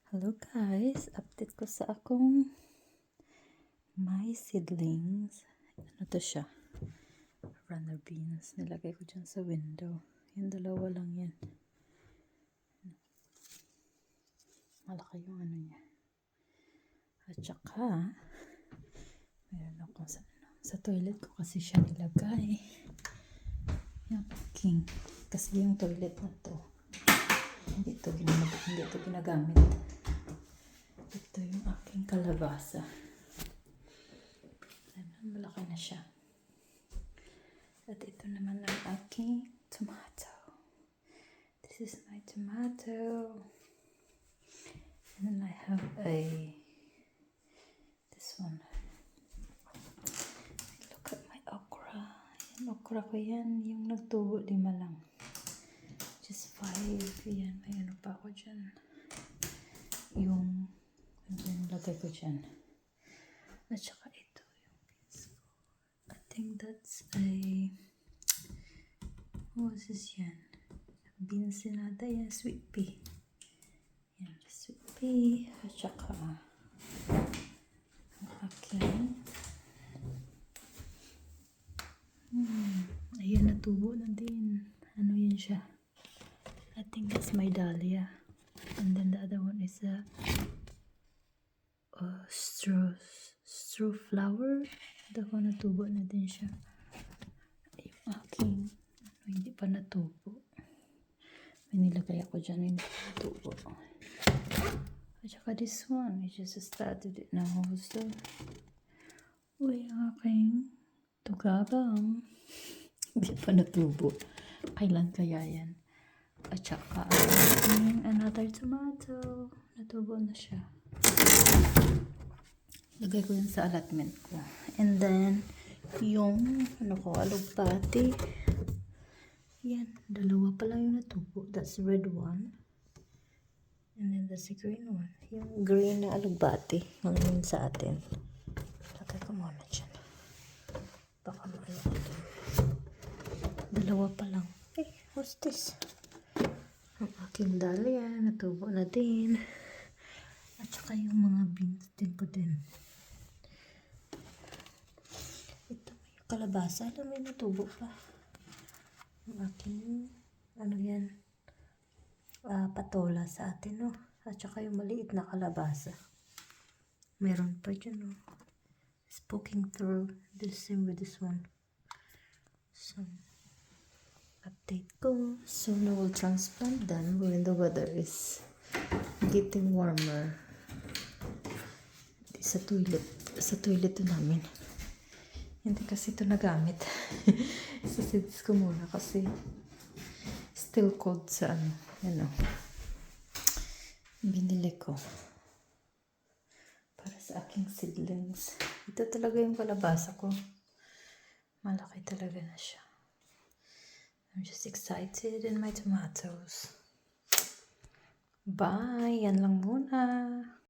Hello guys, update ko sa akong my seedlings. Ano to siya? Runner beans. Nilagay ko dyan sa window. Yung dalawa lang yan. Malaki yung ano niya. At saka, mayroon akong sa toilet ko kasi siya nilagay. Yung king. Kasi yung toilet na to, hindi to ginagamit. Ito yung aking kalabasa. Ayan, malaki na siya. At ito naman ang aking tomato. This is my tomato. And then I have this one. Look at my okra. Yan, okra ko yan. Yung nagtubo, 5 lang. Just 5. Yan, may ano pa ako dyan. Yung lagay ko dyan. At saka ito yung beans ko. I think that's what is this yan? Beans sinada yan, sweet pea. Yan, sweet pea. At saka ang aking ayan, natubo na din. Ano yan siya? I think that's my dahlia. And then the other one is a straw flower. Ito ko natubo na din siya. Yung aking hindi pa natubo. May nilagay ako dyan, hindi pa natubo. At saka this one, I just started it now also. Uy, ang aking tugabang. Hindi pa natubo. Kailan kaya yan? At saka another tomato. Natubo na siya. Lagay ko yan sa allotment ko. And then, yung alugbati. Yan, 2 pa lang yung natubo. That's the red one. And then that's the green one. Yung green na alugbati. Ang yun sa atin. Lagay ko muna dyan. Baka maano ko dun. 2 pa lang. Hey, what's this? Ang aking dahlia. Natubo na din. At saka yung mga beans din ko din. Ito yung kalabasa. Alam mo yung natubo pa. Ang aking, yan, patola sa atin, no? At saka yung maliit na kalabasa. Meron pa dyan, no? It's poking through. The same with this one. So, update ko. Soon I will transplant them when the weather is getting warmer. Sa toilet to namin. Hindi kasi ito nagamit. Isisidis ko muna kasi still cold sa binili ko para sa aking seedlings. Ito talaga yung kalabasa ko. Malaki talaga na siya. I'm just excited in my tomatoes. Bye! Yan lang muna.